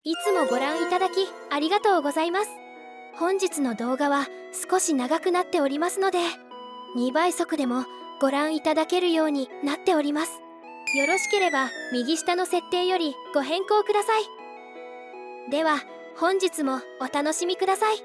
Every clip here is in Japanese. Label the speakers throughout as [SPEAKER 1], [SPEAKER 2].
[SPEAKER 1] いつもご覧いただきありがとうございます。本日の動画は少し長くなっておりますので、2倍速でもご覧いただけるようになっております。よろしければ右下の設定よりご変更ください。では本日もお楽しみください。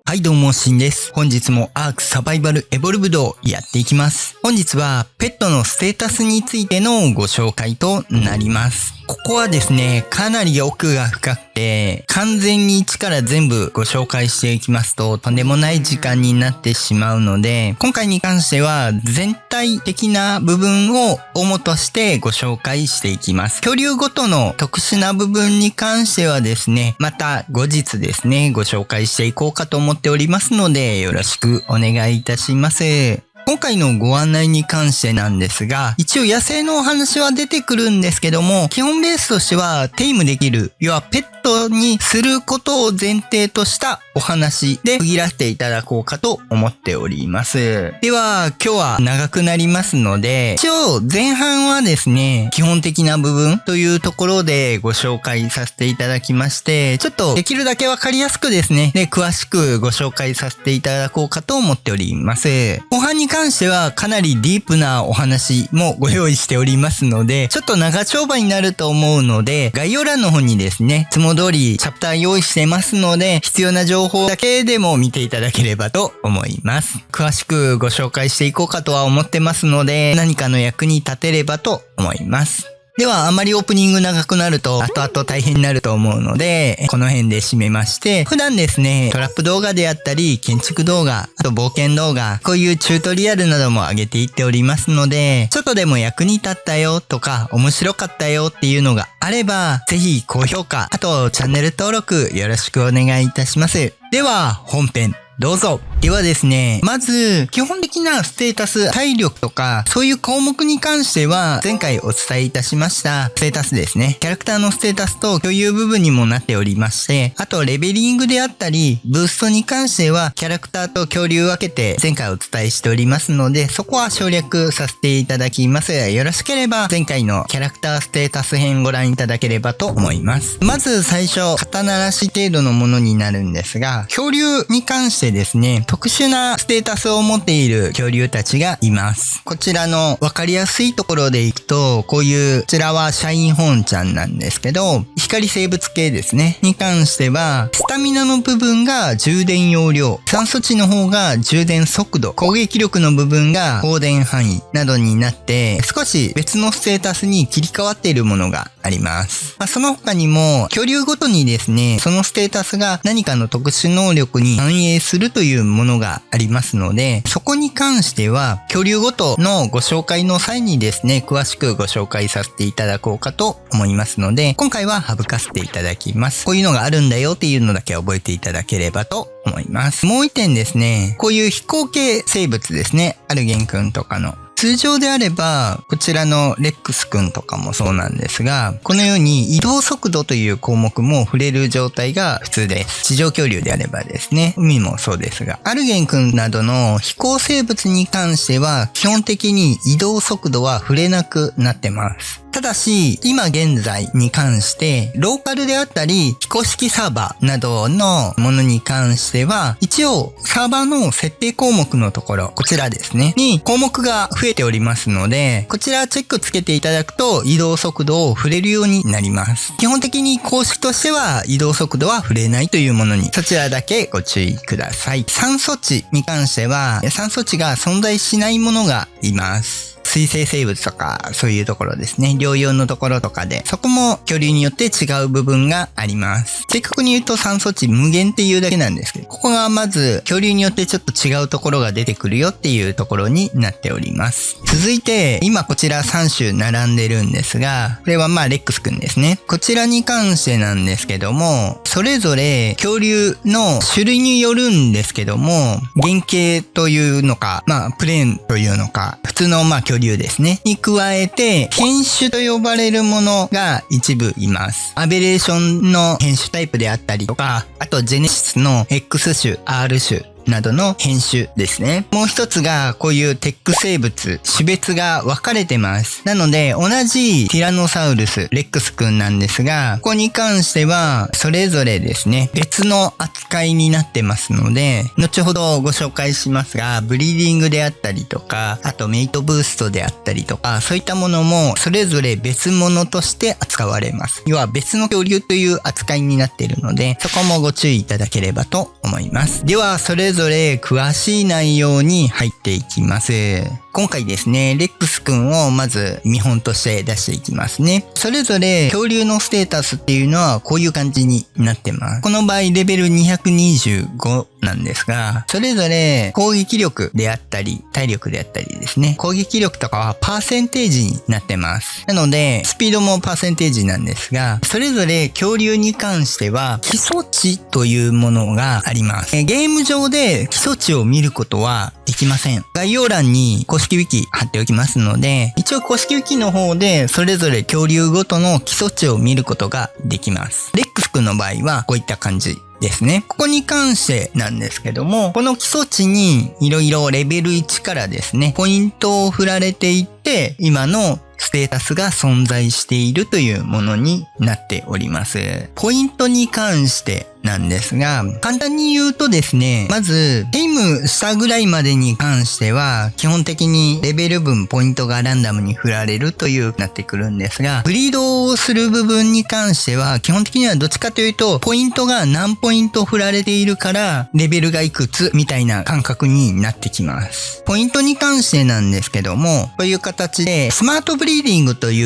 [SPEAKER 2] はいどうも、しんです。本日もアークサバイバルエボルブドをやっていきます。本日はペットのステータスについてのご紹介となります。ここはですね、かなり奥が深くて、完全に一から全部ご紹介していきますと、とんでもない時間になってしまうので、今回に関しては全体的な部分を主としてご紹介していきます。恐竜ごとの特殊な部分に関してはですね、また後日ですね、ご紹介していこうかと思っておりますので、よろしくお願いいたします。今回のご案内に関してなんですが、一応野生のお話は出てくるんですけども、基本ベースとしてはテイムできる、要はペットにすることを前提としたお話で区切らせていただこうかと思っております。では、今日は長くなりますので、一応前半はですね、基本的な部分というところでご紹介させていただきまして、ちょっとできるだけわかりやすくですね、で、詳しくご紹介させていただこうかと思っております。後半に関してはかなりディープなお話もご用意しておりますので、ちょっと長丁場になると思うので、概要欄の方にですね、いつも通りチャプター用意してますので、必要な情報だけでも見ていただければと思います。詳しくご紹介していこうかとは思ってますので、何かの役に立てればと思います。では、あまりオープニング長くなると、後々大変になると思うので、この辺で締めまして、普段ですね、トラップ動画であったり、建築動画、あと冒険動画、こういうチュートリアルなども上げていっておりますので、ちょっとでも役に立ったよとか、面白かったよっていうのがあれば、ぜひ高評価、あとチャンネル登録よろしくお願いいたします。では、本編。どうぞ。ではですね、まず、基本的なステータス、体力とか、そういう項目に関しては、前回お伝えいたしました、ステータスですね。キャラクターのステータスと共有部分にもなっておりまして、あと、レベリングであったり、ブーストに関しては、キャラクターと恐竜分けて、前回お伝えしておりますので、そこは省略させていただきます。よろしければ、前回のキャラクターステータス編ご覧いただければと思います。まず最初、肩慣らし程度のものになるんですが、恐竜に関してですね、特殊なステータスを持っている恐竜たちがいます。こちらの分かりやすいところでいくと、こちらはシャインホーンちゃんなんですけど、光生物系ですね。に関しては、スタミナの部分が充電容量、酸素値の方が充電速度、攻撃力の部分が放電範囲などになって、少し別のステータスに切り替わっているものがあります。その他にも、恐竜ごとにですね、そのステータスが何かの特殊能力に反映するというものがありますので、そこに関しては、恐竜ごとのご紹介の際にですね、詳しくご紹介させていただこうかと思いますので、今回は省かせていただきます。こういうのがあるんだよっていうのだけ覚えていただければと思います。もう一点ですね、こういう飛行系生物ですね、アルゲン君とかの。通常であれば、こちらのレックス君とかもそうなんですが、このように移動速度という項目も触れる状態が普通です。地上恐竜であればですね、海もそうですが、アルゲン君などの飛行生物に関しては、基本的に移動速度は触れなくなってます。ただし、今現在に関して、ローカルであったり、非公式サーバーなどのものに関しては、一応、サーバーの設定項目のところ、こちらですね、に項目が増えておりますので、こちらチェックつけていただくと、移動速度を触れるようになります。基本的に公式としては、移動速度は触れないというものに、そちらだけご注意ください。酸素値に関しては、酸素値が存在しないものがいます。水生生物とか、そういうところですね。療養のところとかで、そこも恐竜によって違う部分があります。正確に言うと酸素値無限っていうだけなんですけど、ここがまず恐竜によってちょっと違うところが出てくるよっていうところになっております。続いて、今こちら3種並んでるんですが、これはレックスくんですね。こちらに関してなんですけども、それぞれ恐竜の種類によるんですけども、原型というのか、プレーンというのか、普通の恐竜竜ですね。に加えて、変種と呼ばれるものが一部います。アベレーションの変種タイプであったりとか、あとジェネシスの X 種、R 種、などの変種ですね。もう一つがこういうテック生物、種別が分かれてます。なので同じティラノサウルス、レックスくんなんですが、ここに関してはそれぞれですね、別の扱いになってますので、後ほどご紹介しますが、ブリーディングであったりとか、あとメイトブーストであったりとか、そういったものもそれぞれ別物として扱われます。要は別の恐竜という扱いになっているので、そこもご注意いただければと思います。では、それぞれ詳しい内容に入っていきます。今回ですね、レックスくんをまず見本として出していきますね。それぞれ恐竜のステータスっていうのはこういう感じになってます。この場合レベル225なんですが、それぞれ攻撃力であったり、体力であったりですね。攻撃力とかはパーセンテージになってます。なので、スピードもパーセンテージなんですが、それぞれ恐竜に関しては基礎値というものがあります。ゲーム上で基礎値を見ることはできません。概要欄に公式ウィキ貼っておきますので、一応公式ウィキの方でそれぞれ恐竜ごとの基礎値を見ることができます。レックスくんの場合はこういった感じですね。ここに関してなんですけども、この基礎値にいろいろレベル1からですね、ポイントを振られていって、今のステータスが存在しているというものになっております。ポイントに関してなんですが、簡単に言うとですね、まず、ゲームしたぐらいまでに関しては、基本的にレベル分ポイントがランダムに振られるというなってくるんですが、ブリードをする部分に関しては、基本的にはどっちかというと、ポイントが何ポイント振られているから、レベルがいくつみたいな感覚になってきます。ポイントに関してなんですけども、こういう形で、スマートブリーディングとい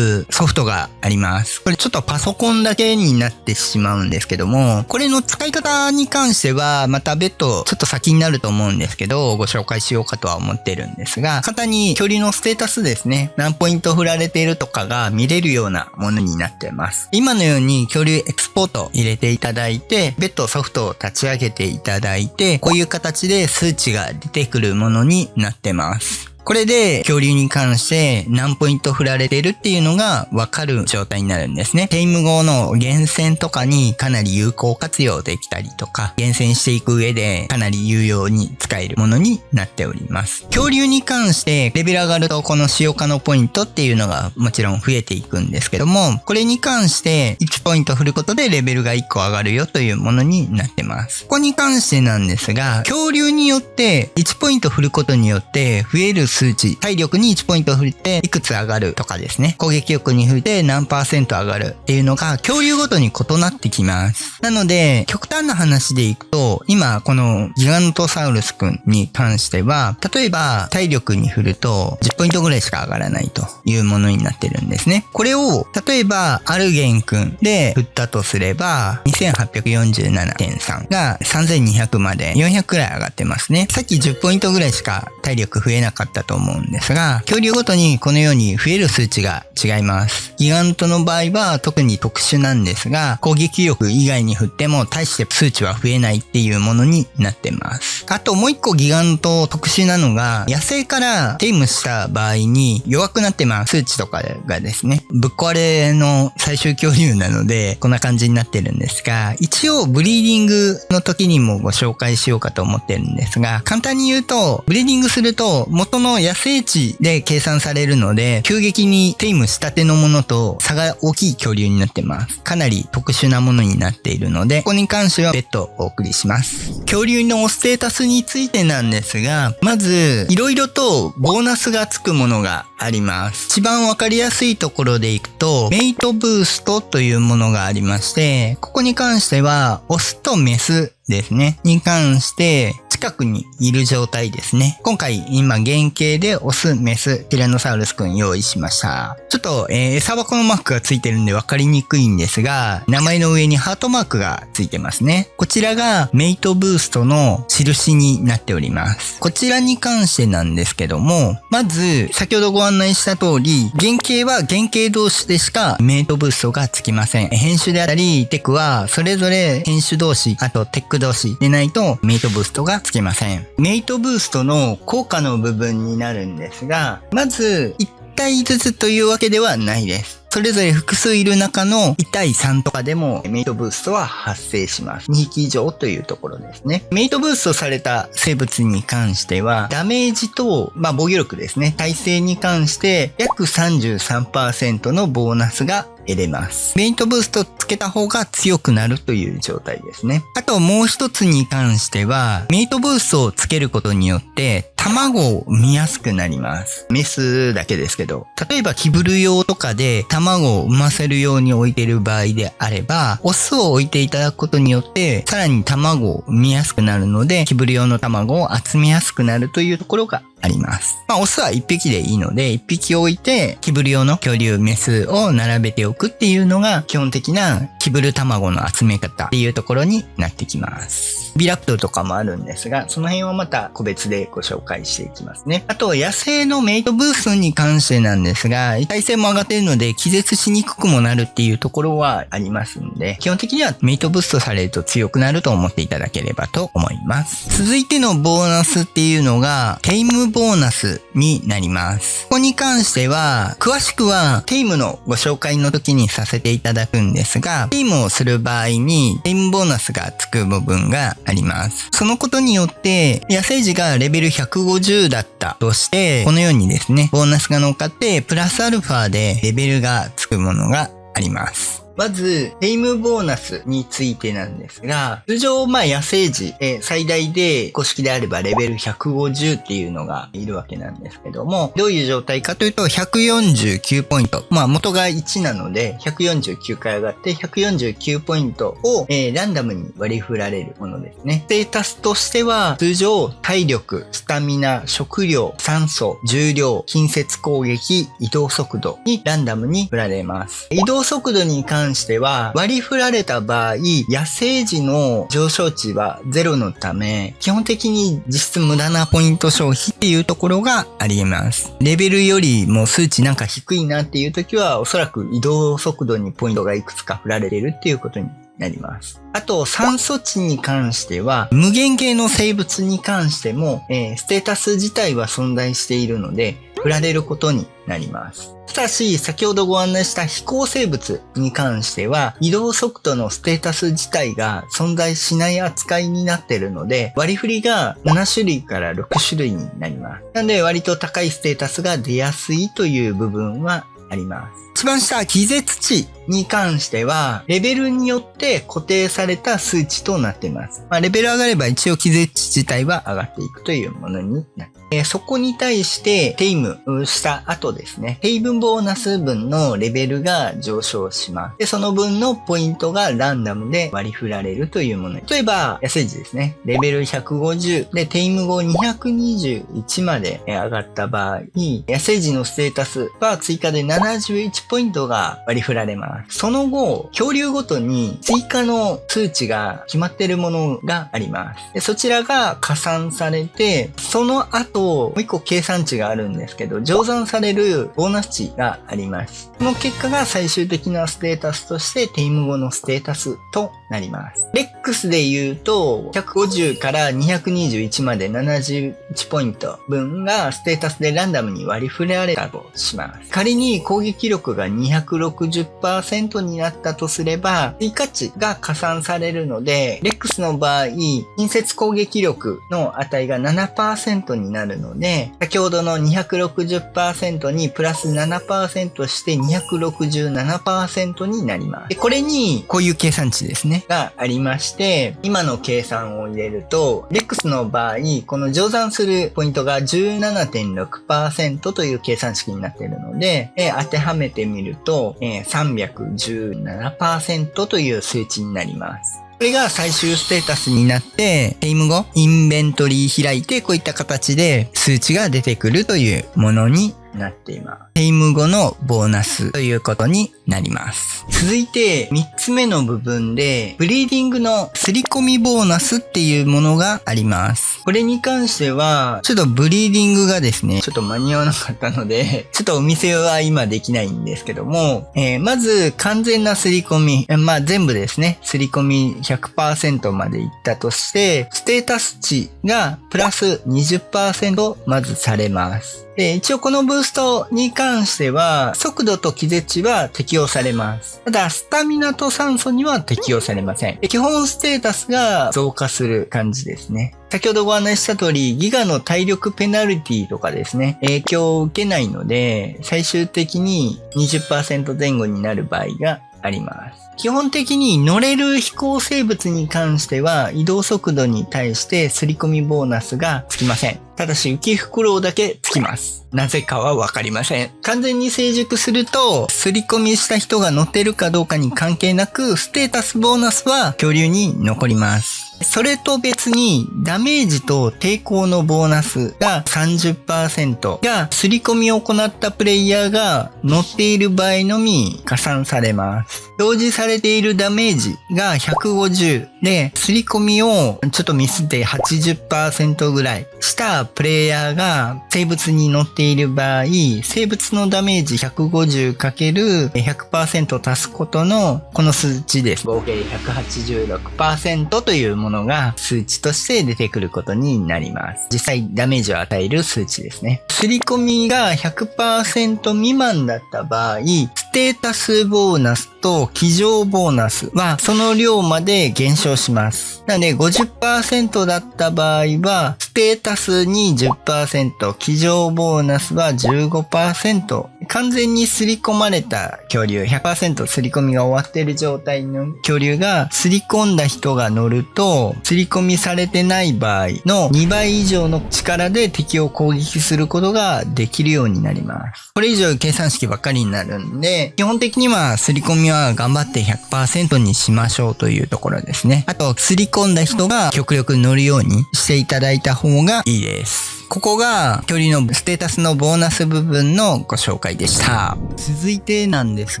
[SPEAKER 2] うソフトがあります。これちょっとパソコンだけになってしまうんですけども、これの使い方に関しては、また別途ちょっと先になると思うんですけど、ご紹介しようかとは思ってるんですが、簡単に恐竜のステータスですね、何ポイント振られているとかが見れるようなものになっています。今のように恐竜エクスポート入れていただいて、別途ソフトを立ち上げていただいて、こういう形で数値が出てくるものになってます。これで恐竜に関して何ポイント振られているっていうのがわかる状態になるんですね。ゲーム後の厳選とかにかなり有効活用できたりとか、厳選していく上でかなり有用に使えるものになっております。恐竜に関してレベル上がるとこの使用可能ポイントっていうのがもちろん増えていくんですけども、これに関して1ポイント振ることでレベルが1個上がるよというものになってます。ここに関してなんですが、恐竜によって1ポイント振ることによって増える数値、体力に1ポイント振っていくつ上がるとかですね、攻撃力に振って何パーセント上がるっていうのが恐竜ごとに異なってきます。なので極端な話でいくと、今このギガントサウルスくんに関しては、例えば体力に振ると10ポイントぐらいしか上がらないというものになってるんですね。これを例えばアルゲンくんで振ったとすれば 2847.3 が3200まで400くらい上がってますね。さっき10ポイントぐらいしか体力増えなかったと思うんですが、恐竜ごとにこのように増える数値が違います。ギガントの場合は特に特殊なんですが、攻撃力以外に振っても大して数値は増えないっていうものになってます。あともう一個ギガント特殊なのが、野生からテイムした場合に弱くなってます。数値とかがですね、ぶっ壊れの最終恐竜なのでこんな感じになってるんですが、一応ブリーディングの時にもご紹介しようかと思ってるんですが、簡単に言うとブリーディングすると元の野生値で計算されるので、急激にテイムしたてのものと差が大きい恐竜になってます。かなり特殊なものになっているので、ここに関しては別途お送りします。恐竜のステータスについてなんですが、まず色々とボーナスがつくものがあります。一番わかりやすいところでいくと、メイトブーストというものがありまして、ここに関してはオスとメスですねに関して近くにいる状態ですね。今回今原型でオスメスティラノサウルスくん用意しました。ちょっと、餌箱のマークがついてるんで分かりにくいんですが、名前の上にハートマークがついてますね。こちらがメイトブーストの印になっております。こちらに関してなんですけども、まず先ほどご案内した通り、原型は原型同士でしかメイトブーストがつきません。変種であったりテクはそれぞれ変種同士、あとテック同士でないとメイトブーストがつけません。メイトブーストの効果の部分になるんですが、まず1体ずつというわけではないです。それぞれ複数いる中の1対3とかでもメイトブーストは発生します。2匹以上というところですね。メイトブーストされた生物に関しては、ダメージと、防御力ですね。耐性に関して約 33% のボーナスが得れます。メイトブーストつけた方が強くなるという状態ですね。あともう一つに関しては、メイトブーストをつけることによって、卵を産みやすくなります。メスだけですけど、例えばキブル用とかで卵を産ませるように置いている場合であれば、オスを置いていただくことによって、さらに卵を産みやすくなるので、キブル用の卵を集めやすくなるというところがあります。オスは1匹でいいので、1匹置いて、キブル用の恐竜メスを並べておくっていうのが、基本的なキブル卵の集め方っていうところになってきます。ビラプトとかもあるんですが、その辺はまた個別でご紹介していきますね。あと、野生のメイトブーストに関してなんですが、耐性も上がっているので、気絶しにくくもなるっていうところはありますんで、基本的にはメイトブーストされると強くなると思っていただければと思います。続いてのボーナスっていうのが、テイムボーナスになります。ここに関しては、詳しくはテイムのご紹介の時にさせていただくんですが、テイムをする場合にテイムボーナスがつく部分があります。そのことによって、野生児がレベル150だったとして、このようにですね、ボーナスが乗っかって、プラスアルファでレベルがつくものがあります。まず、テイムボーナスについてなんですが、通常、野生児、最大で公式であればレベル150っていうのがいるわけなんですけども、どういう状態かというと、149ポイント。元が1なので、149回上がって149ポイントを、ランダムに割り振られるものですね。ステータスとしては、通常、体力、スタミナ、食料、酸素、重量、近接攻撃、移動速度にランダムに振られます。移動速度に関しては割り振られた場合、野生児の上昇値は0のため、基本的に実質無駄なポイント消費っていうところがあり得ます。レベルよりも数値なんか低いなっていう時は、おそらく移動速度にポイントがいくつか振られてるっていうことになります。あと、酸素値に関しては、無限系の生物に関しても、ステータス自体は存在しているので、振られることになります。ただし、先ほどご案内した飛行生物に関しては、移動速度のステータス自体が存在しない扱いになっているので、割り振りが7種類から6種類になります。なので、割と高いステータスが出やすいという部分はあります。一番下、気絶値に関しては、レベルによって固定された数値となっています。レベル上がれば一応気絶値自体は上がっていくというものになります。そこに対してテイムした後ですね、テイムボーナス分のレベルが上昇します。で、その分のポイントがランダムで割り振られるというもの。例えば、野生児ですね、レベル150でテイム後221まで上がった場合、野生児のステータスは追加で71ポイントが割り振られます。その後、恐竜ごとに追加の数値が決まっているものがあります。で、そちらが加算されて、その後、もう一個計算値があるんですけど、乗算されるボーナス値があります。この結果が最終的なステータスとしてテイム後のステータスとなります。レックスで言うと、150から221まで71ポイント分がステータスでランダムに割り振られたとします。仮に攻撃力が 260% になったとすれば、追加値が加算されるので、レックスの場合、近接攻撃力の値が 7% になるので、先ほどの 260% にプラス 7% して 267% になります。で、これに、こういう計算値ですね、がありまして、今の計算を入れると、レックスの場合、この乗算するポイントが 17.6% という計算式になっているので、当てはめてみると、317% という数値になります。これが最終ステータスになって、テイム後、インベントリー開いて、こういった形で数値が出てくるというものになっています。テイム後のボーナスということになります。続いて3つ目の部分で、ブリーディングの刷り込みボーナスっていうものがあります。これに関しては、ちょっとブリーディングがですね、ちょっと間に合わなかったので、ちょっとお見せは今できないんですけども、まず完全な刷り込み、全部ですね、刷り込み 100% までいったとして、ステータス値がプラス 20% まずされます。で、一応このブーストに関しては、速度と気絶値は適用されます。ただ、スタミナと酸素には適用されません。基本ステータスが増加する感じですね。先ほどご案内した通り、ギガの体力ペナルティとかですね、影響を受けないので、最終的に 20% 前後になる場合があります。基本的に乗れる飛行生物に関しては移動速度に対して刷り込みボーナスがつきません。ただし浮フクロウだけつきます。なぜかはわかりません。完全に成熟すると刷り込みした人が乗ってるかどうかに関係なくステータスボーナスは恐竜に残ります。それと別にダメージと抵抗のボーナスが 30% が刷り込みを行ったプレイヤーが乗っている場合のみ加算されます。表示されているダメージが150で、刷り込みをちょっとミスって 80% ぐらいしたプレイヤーが生物に乗っている場合、生物のダメージ 150×100% 足すことのこの数値です。合計 186% というものが数値として出てくることになります。実際ダメージを与える数値ですね。刷り込みが 100% 未満だった場合、ステータスボーナスと机上ボーナスはその量まで減少します。なので 50% だった場合はステータスに 10%、机上ボーナスは 15%。完全に刷り込まれた恐竜、100% 刷り込みが終わっている状態の恐竜が刷り込んだ人が乗ると、刷り込みされてない場合の2倍以上の力で敵を攻撃することができるようになります。これ以上計算式ばっかりになるんで、基本的には刷り込みは頑張って 100% にしましょうというところですね。あと、刷り込んだ人が極力乗るようにしていただいた方がいいです。ここが恐竜のステータスのボーナス部分のご紹介でした。続いてなんです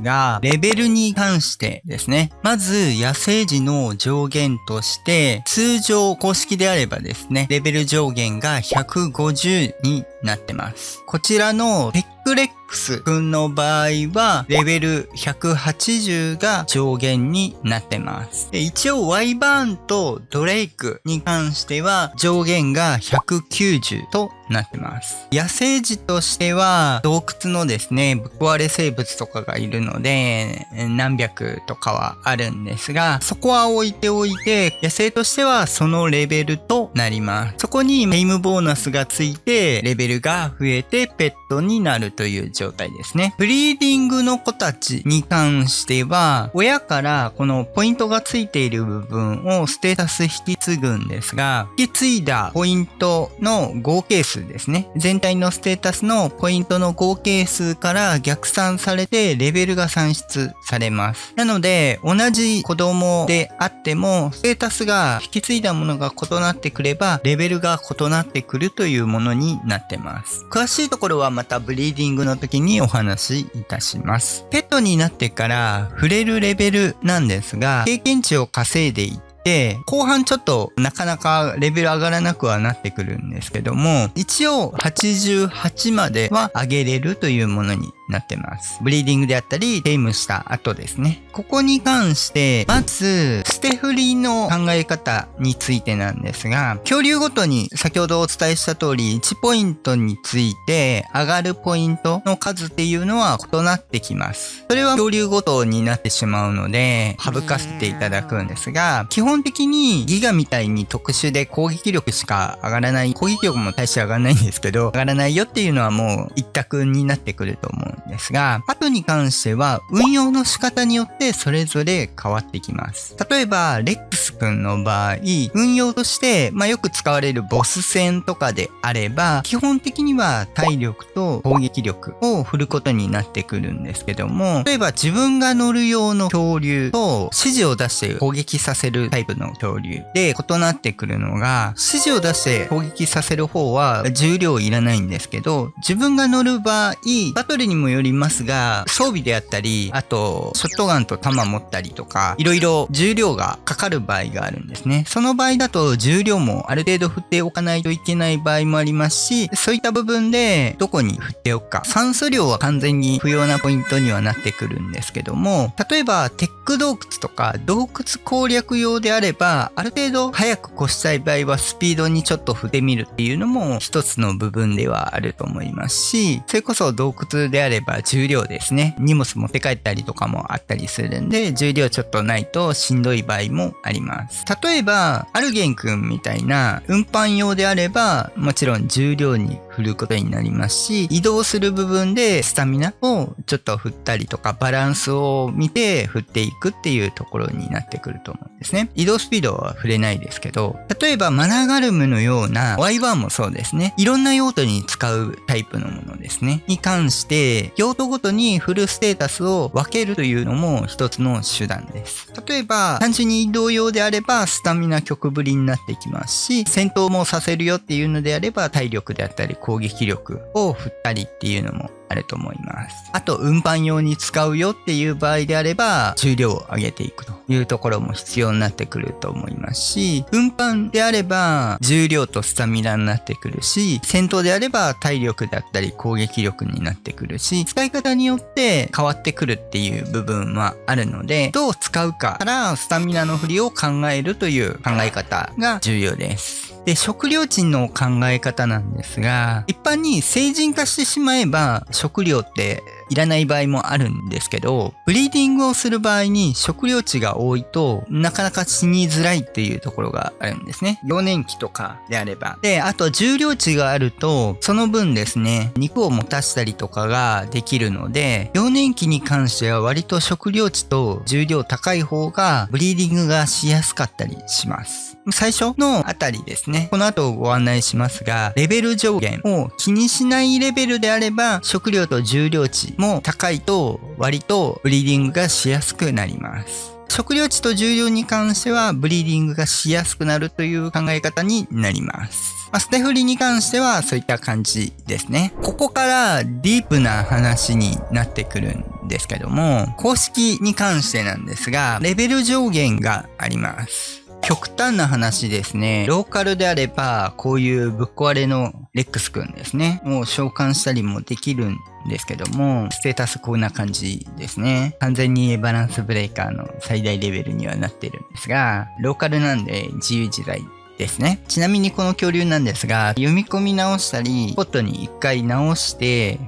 [SPEAKER 2] が、レベルに関してですね。まず、野生児の上限として、通常公式であればですね、レベル上限が150になってます。こちらのペックレックス君の場合は、レベル180が上限になってます。一応、ワイバーンとドレイクに関しては、上限が190となってます。野生児としては、洞窟のですね、ぶっ壊れ生物とかがいるので、何百とかはあるんですが、そこは置いておいて、野生としてはそのレベルとなります。そこにテイムボーナスがついて、レベルが増えてペットになるという状態ですね。ブリーディングの子たちに関しては、親からこのポイントがついている部分をステータス引き継ぐんですが、引き継いだポイントの合計数ですね。全体のステータスのポイントの合計数から逆算されてレベルが算出されます。なので、同じ子供であっても、ステータスが引き継いだものが異なってくれば、レベルが異なってくるというものになってます。詳しいところはまたブリーディングの時にお話しいたします。ペットになってから触れるレベルなんですが、経験値を稼いでいって、後半ちょっとなかなかレベル上がらなくはなってくるんですけども、一応88までは上げれるというものになってます。ブリーディングであったり、テイムした後ですね。ここに関して、まず、ステフリの考え方についてなんですが、恐竜ごとに先ほどお伝えした通り、1ポイントについて上がるポイントの数っていうのは異なってきます。それは恐竜ごとになってしまうので、省かせていただくんですが、基本的にギガみたいに特殊で攻撃力しか上がらない、攻撃力も大して上がらないんですけど、上がらないよっていうのはもう一択になってくると思うんですが、パトに関しては運用の仕方によってそれぞれ変わってきます。例えば、レックス君の場合、運用として、よく使われるボス戦とかであれば、基本的には体力と攻撃力を振ることになってくるんですけども、例えば自分が乗る用の恐竜と指示を出して攻撃させるタイプの恐竜で異なってくるのが、指示を出して攻撃させる方は重量いらないんですけど、自分が乗る場合、バトルにもよりますが、装備であったり、あとショットガンと弾持ったりとか、いろいろ重量がかかる場合があるんですね。その場合だと重量もある程度振っておかないといけない場合もありますし、そういった部分でどこに振っておくか。酸素量は完全に不要なポイントにはなってくるんですけども、例えばテック洞窟とか洞窟攻略用であれば、ある程度早く越したい場合はスピードにちょっと振ってみるっていうのも一つの部分ではあると思いますし、それこそ洞窟であれば重量ですね。荷物持って帰ったりとかもあったりするんで、重量ちょっとないとしんどい場合もあります。例えば、アルゲン君みたいな運搬用であれば、もちろん重量に振ることになりますし、移動する部分でスタミナをちょっと振ったりとか、バランスを見て振っていくっていうところになってくると思うんですね。移動スピードは触れないですけど、例えばマナガルムのような Y1 もそうですね。いろんな用途に使うタイプのものですね。に関して、用途ごとにフルステータスを分けるというのも一つの手段です。例えば、単純に移動用であればスタミナ極振りになってきますし、戦闘もさせるよっていうのであれば体力であったり攻撃力を振ったりっていうのもあると思います。あと、運搬用に使うよっていう場合であれば、重量を上げていくというところも必要になってくると思いますし、運搬であれば、重量とスタミナになってくるし、戦闘であれば体力だったり攻撃力になってくるし、使い方によって変わってくるっていう部分はあるので、どう使うかからスタミナの振りを考えるという考え方が重要です。で、食料値の考え方なんですが、一般に成人化してしまえば食料っていらない場合もあるんですけど、ブリーディングをする場合に食料値が多いとなかなか死にづらいっていうところがあるんですね。幼年期とかであれば。で、あと重量値があると、その分ですね、肉を持たしたりとかができるので、幼年期に関しては割と食料値と重量高い方がブリーディングがしやすかったりします。最初のあたりですね。この後ご案内しますが、レベル上限を気にしないレベルであれば、食料と重量値も高いと割とブリーディングがしやすくなります。食料値と重量に関してはブリーディングがしやすくなるという考え方になります。捨て振りに関してはそういった感じですね。ここからディープな話になってくるんですけども、公式に関してなんですが、レベル上限があります。極端な話ですね。ローカルであれば、こういうぶっ壊れのレックスくんですね。もう召喚したりもできるんですけども、ステータスこんな感じですね。完全にバランスブレーカーの最大レベルにはなってるんですが、ローカルなんで自由自在ですね。ちなみにこの恐竜なんですが、読み込み直したり、ポットに一回直して、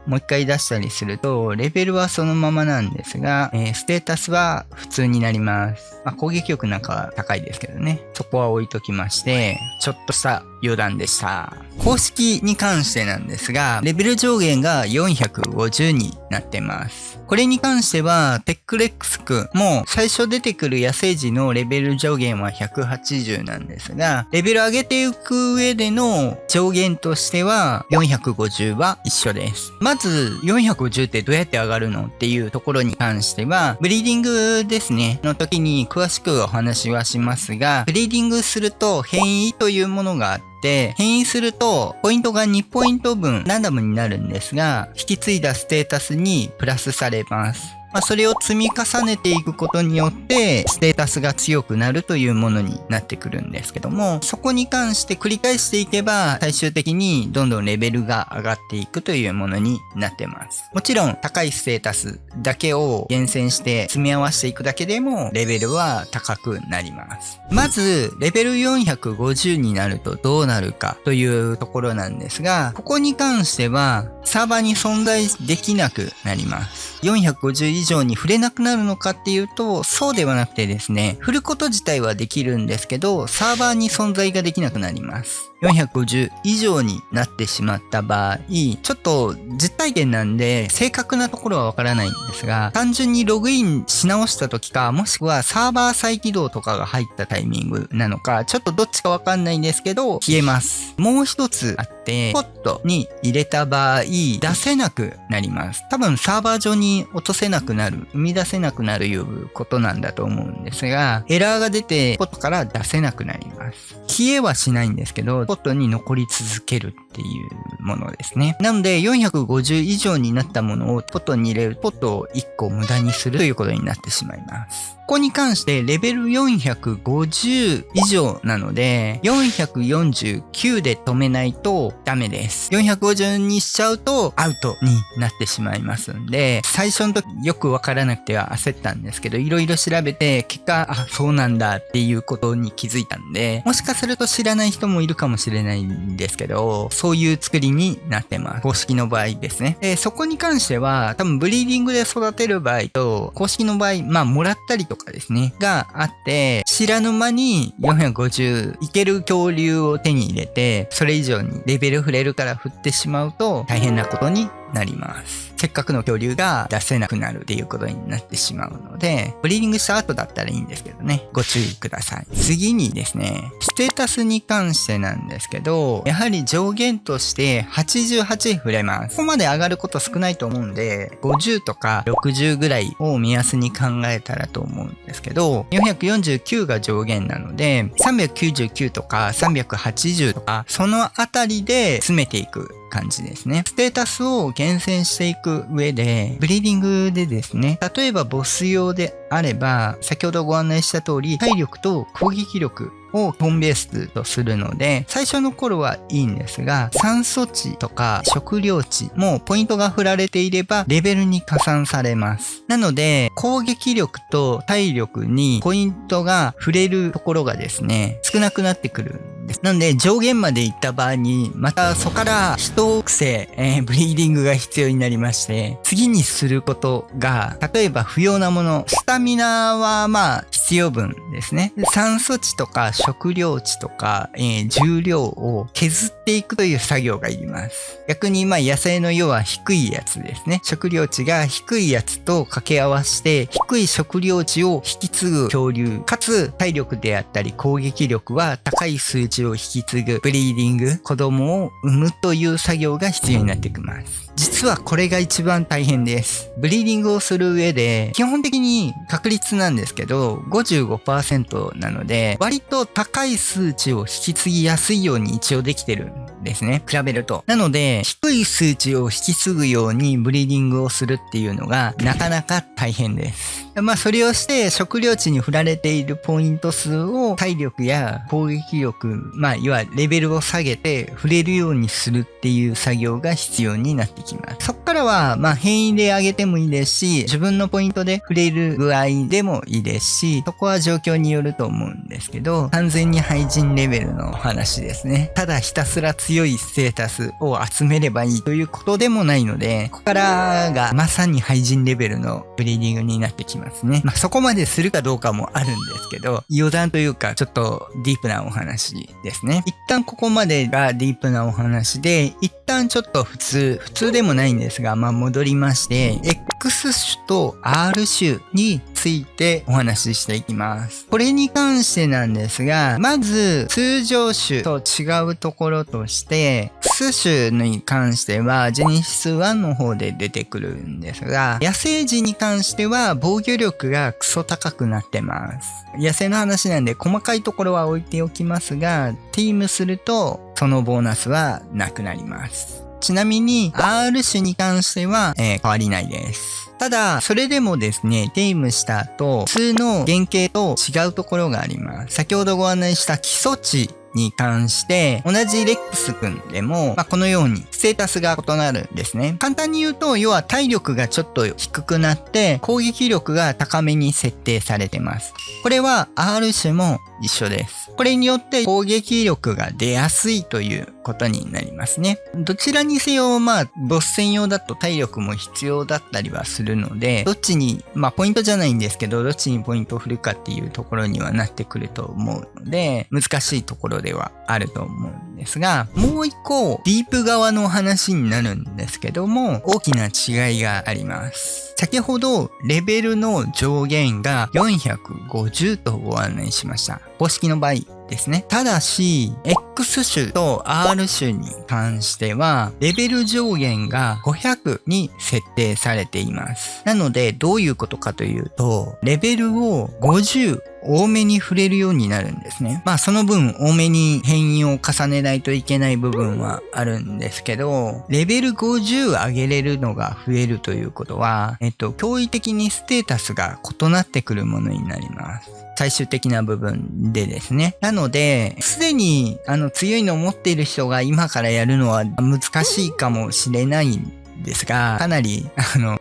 [SPEAKER 2] もう一回出したりすると、レベルはそのままなんですが、ステータスは普通になります。攻撃力なんかは高いですけどね。そこは置いときまして、ちょっとした余談でした。公式に関してなんですが、レベル上限が450になってます。これに関しては、テックレックスくんも最初出てくる野生児のレベル上限は180なんですが、レベル上げていく上での上限としては450は一緒です。まず450ってどうやって上がるのっていうところに関しては、ブリーディングですね、の時に詳しくお話はしますが、ブリーディングすると変異というものがあって、変異するとポイントが2ポイント分ランダムになるんですが、引き継いだステータスにプラスされます。それを積み重ねていくことによってステータスが強くなるというものになってくるんですけども、そこに関して繰り返していけば最終的にどんどんレベルが上がっていくというものになってます。もちろん高いステータスだけを厳選して積み合わせていくだけでもレベルは高くなります。まずレベル450になるとどうなるかというところなんですが、ここに関してはサーバーに存在できなくなります。450以上に振れなくなるのかっていうと、そうではなくてですね、振ること自体はできるんですけど、サーバーに存在ができなくなります。450以上になってしまった場合、ちょっと実体験なんで正確なところはわからないんですが、単純にログインし直した時か、もしくはサーバー再起動とかが入ったタイミングなのか、ちょっとどっちかわかんないんですけど、消えます。もう一つあって、ポットに入れた場合、出せなくなります。多分サーバー上に落とせなくなる、生み出せなくなるいうことなんだと思うんですが、エラーが出てポットから出せなくなります。消えはしないんですけど、ポットに残り続けるっていうものですね。なので、450以上になったものをポットに入れる、ポットを1個無駄にするということになってしまいます。ここに関してレベル450以上なので、449で止めないとダメです。450にしちゃうとアウトになってしまいますんで、最初の時よくわからなくては焦ったんですけど、いろいろ調べて、結果、そうなんだっていうことに気づいたんで、もしかすると知らない人もいるかもしれないんですけど、そういう作りになってます。公式の場合ですね。そこに関しては、多分ブリーディングで育てる場合と、公式の場合、もらったりとかですね、があって、知らぬ間に450いける恐竜を手に入れて、それ以上にレベル振れるから振ってしまうと大変なことになります。せっかくの恐竜が出せなくなるっていうことになってしまうので、ブリーディングした後だったらいいんですけどね、ご注意ください。次にですね、ステータスに関してなんですけど、やはり上限として88振れます。ここまで上がること少ないと思うんで、50とか60ぐらいを目安に考えたらと思うんですけど、449が上限なので、399とか380とか、そのあたりで詰めていく感じですね。ステータスを厳選していく上で、ブリーディングでですね、例えばボス用であれば、先ほどご案内した通り、体力と攻撃力をホームベースとするので、最初の頃はいいんですが、酸素値とか食料値もポイントが振られていればレベルに加算されます。なので、攻撃力と体力にポイントが触れるところがですね、少なくなってくるんです。なので、上限まで行った場合に、またそこから一癖、ブリーディングが必要になりまして、次にすることが、例えば不要なもの、スタミナは必要分ですね。酸素値とか食料値とか、重量を削っていくという作業がいります。逆に野生の要は低いやつですね。食料値が低いやつと掛け合わせて、低い食料値を引き継ぐ恐竜、かつ体力であったり攻撃力は高い数値を引き継ぐブリーディング、子供を産むという作業が必要になってきます。実はこれが一番大変です。ブリーディングをする上で、基本的に確率なんですけど、55% なので、割と高い数値を引き継ぎやすいように一応できてるんですね。比べると。なので、低い数値を引き継ぐようにブリーディングをするっていうのが、なかなか大変です。それをして食料値に振られているポイント数を体力や攻撃力、いわゆるレベルを下げて振れるようにするっていう作業が必要になってきます。そこからは、変異で上げてもいいですし、自分のポイントで振れる具合でもいいですし、そこは状況によると思うんですけど、完全に廃人レベルの話ですね。ただひたすら強いステータスを集めればいいということでもないので、ここからがまさに廃人レベルのブリーディングになってきますね。そこまでするかどうかもあるんですけど、余談というかちょっとディープなお話ですね。一旦ここまでがディープなお話で、一旦ちょっと普通でもないんですが、戻りまして、X 種と R 種についてお話ししていきます。これに関してなんですが、まず通常種と違うところとして、X 種に関してはジェネシス1の方で出てくるんですが、野生児に関しては防御力がクソ高くなってます。野生の話なんで細かいところは置いておきますが、ティームするとそのボーナスはなくなります。ちなみに R 種に関しては、変わりないです。ただ、それでもですね、テイムした後、普通の原型と違うところがあります。先ほどご案内した基礎値に関して、同じレックス君でも、このようにステータスが異なるんですね。簡単に言うと、要は体力がちょっと低くなって、攻撃力が高めに設定されてます。これは R 種も一緒です。これによって攻撃力が出やすいということになりますね。どちらにせよ、ボス専用だと体力も必要だったりはするので、どっちに、ポイントじゃないんですけど、どっちにポイントを振るかっていうところにはなってくると思うので、難しいところではあると思うんですが、もう一個、ディープ側の話になるんですけども、大きな違いがあります。先ほど、レベルの上限が450とご案内しました。公式の場合ですね。ただし、X 種と R 種に関しては、レベル上限が500に設定されています。なので、どういうことかというと、レベルを50多めに触れるようになるんですね。その分多めに変異を重ねないといけない部分はあるんですけど、レベル50上げれるのが増えるということは、驚異的にステータスが異なってくるものになります。最終的な部分でですね。なので、すでに強いのを持っている人が今からやるのは難しいかもしれないんですが、かなり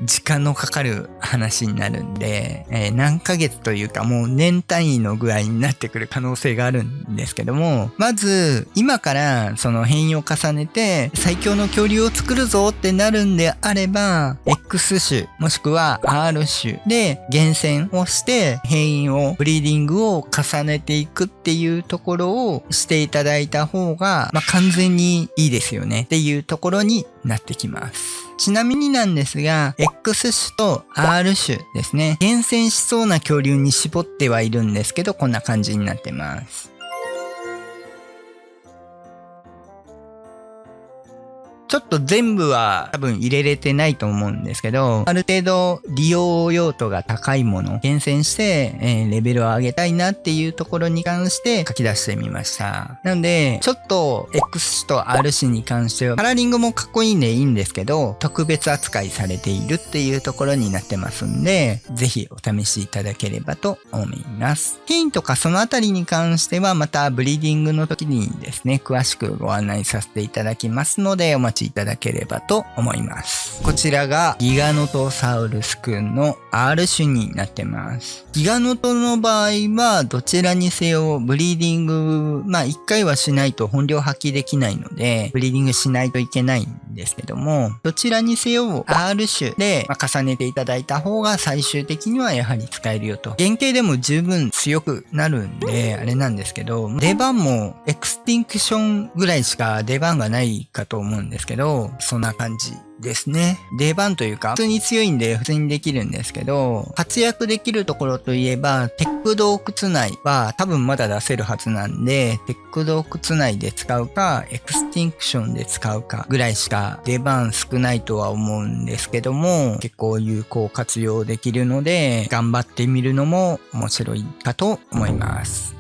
[SPEAKER 2] 時間のかかる話になるんで、何ヶ月というかもう年単位の具合になってくる可能性があるんですけども、まず今からその変異を重ねて最強の恐竜を作るぞってなるんであれば、X 種もしくは R 種で厳選をして変異をブリーディングを重ねていくっていうところをしていただいた方が、完全にいいですよねっていうところになってきます。ちなみになんですが、X 種と R 種ですね。厳選しそうな恐竜に絞ってはいるんですけど、こんな感じになってます。ちょっと全部は多分入れれてないと思うんですけど、ある程度利用用途が高いもの、厳選して、レベルを上げたいなっていうところに関して書き出してみました。なので、ちょっと X 種と R 種に関しては、カラーリングもかっこいいんでいいんですけど、特別扱いされているっていうところになってますんで、ぜひお試しいただければと思います。変異とかそのあたりに関しては、またブリーディングの時にですね、詳しくご案内させていただきますので、お待ちいただければと思います。こちらがギガノトサウルスくんの R 種になってます。ギガノトの場合はどちらにせよブリーディング、1回はしないと本領発揮できないので、ブリーディングしないといけないんですけども、どちらにせよ R 種で重ねていただいた方が最終的にはやはり使えるよと。原型でも十分強くなるんで、あれなんですけど、出番もエクスティンクションぐらいしか出番がないかと思うんですけど、そんな感じですね。出番というか、普通に強いんで普通にできるんですけど、活躍できるところといえば、テック洞窟内は多分まだ出せるはずなんで、テック洞窟内で使うか、エクスティンクションで使うかぐらいしか出番少ないとは思うんですけども、結構有効活用できるので、頑張ってみるのも面白いかと思います。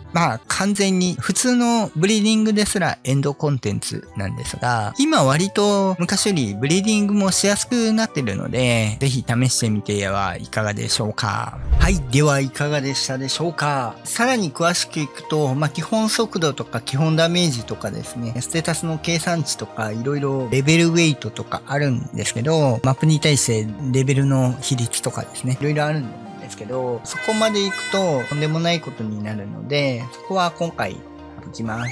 [SPEAKER 2] 完全に普通のブリーディングですらエンドコンテンツなんですが、今割と昔よりブリーディングもしやすくなってるので、ぜひ試してみてはいかがでしょうか。はい。ではいかがでしたでしょうか。さらに詳しくいくと、基本速度とか基本ダメージとかですね、ステータスの計算値とかいろいろレベルウェイトとかあるんですけど、マップに対してレベルの比率とかですね、いろいろあるんですけど、そこまで行くととんでもないことになるので、そこは今回省きます。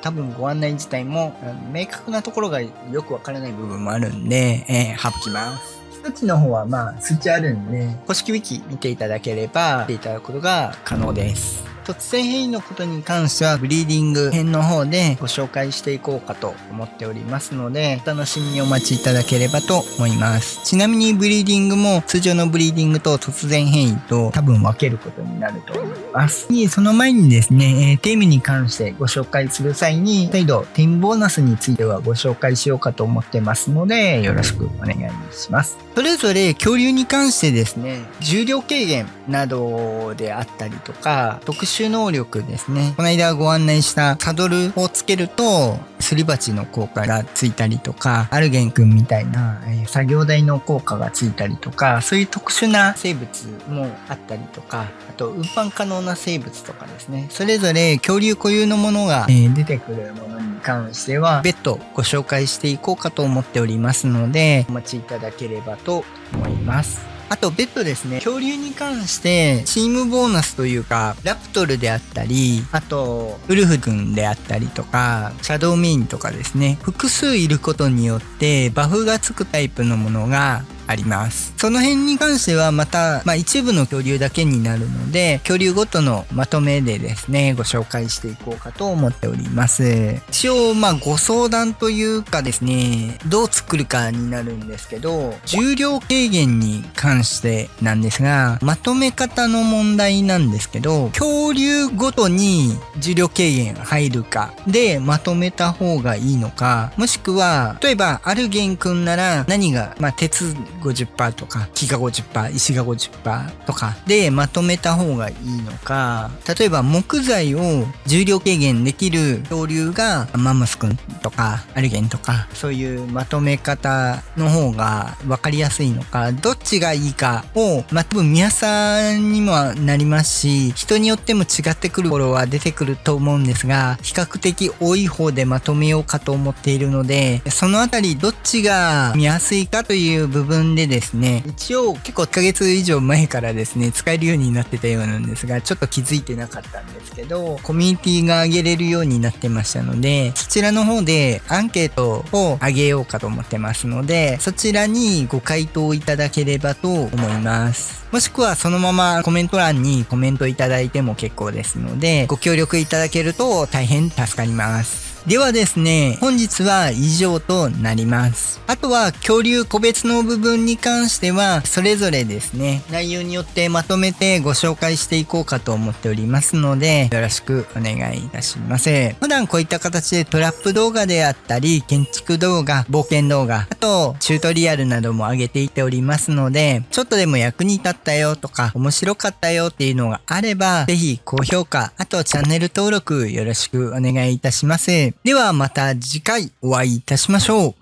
[SPEAKER 2] 多分ご案内自体も明確なところがよくわからない部分もあるんで、省きます。数値の方は数値あるんで、公式ウィキ見ていただければ見ていただくことが可能です。突然変異のことに関してはブリーディング編の方でご紹介していこうかと思っておりますので、お楽しみにお待ちいただければと思います。ちなみにブリーディングも通常のブリーディングと突然変異と多分分けることになると思います。その前にですね、テーマに関してご紹介する際に、再度テーマボーナスについてはご紹介しようかと思ってますので、よろしくお願いします。それぞれ恐竜に関してですね、重量軽減などであったりとか、特殊能力ですね。この間ご案内したサドルをつけると、すり鉢の効果がついたりとか、アルゲン君みたいな作業台の効果がついたりとか、そういう特殊な生物もあったりとか、あと運搬可能な生物とかですね。それぞれ恐竜固有のものが出てくるものに関しては、別途ご紹介していこうかと思っておりますので、お待ちいただければと思います。あと別途ですね、恐竜に関してチームボーナスというか、ラプトルであったり、あとウルフ君であったりとか、シャドウメインとかですね、複数いることによってバフがつくタイプのものがあります。その辺に関してはまた、一部の恐竜だけになるので、恐竜ごとのまとめでですね、ご紹介していこうかと思っております。一応、ご相談というかですね、どう作るかになるんですけど、重量軽減に関してなんですが、まとめ方の問題なんですけど、恐竜ごとに重量軽減入るかでまとめた方がいいのか、もしくは、例えば、アルゲンくんなら何が、鉄50% とか、木が 50%、石が 50% とかでまとめた方がいいのか、例えば木材を重量軽減できる恐竜がマンモスくんとかアルゲンとか、そういうまとめ方の方が分かりやすいのか、どっちがいいかを、多分皆さんにもなりますし、人によっても違ってくるところは出てくると思うんですが、比較的多い方でまとめようかと思っているので、そのあたりどっちが見やすいかという部分でですね、一応結構1ヶ月以上前からですね、使えるようになってたようなんですが、ちょっと気づいてなかったんですけど、コミュニティが上げれるようになってましたので、そちらの方でアンケートを上げようかと思ってますので、そちらにご回答いただければと思います。もしくはそのままコメント欄にコメントいただいても結構ですので、ご協力いただけると大変助かります。ではですね、本日は以上となります。あとは恐竜個別の部分に関しては、それぞれですね、内容によってまとめてご紹介していこうかと思っておりますので、よろしくお願いいたします。普段こういった形でトラップ動画であったり、建築動画、冒険動画、あとチュートリアルなども上げていっておりますので、ちょっとでも役に立ったよとか、面白かったよっていうのがあれば、ぜひ高評価、あとチャンネル登録よろしくお願いいたします。ではまた次回お会いいたしましょう。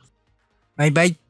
[SPEAKER 2] バイバイ。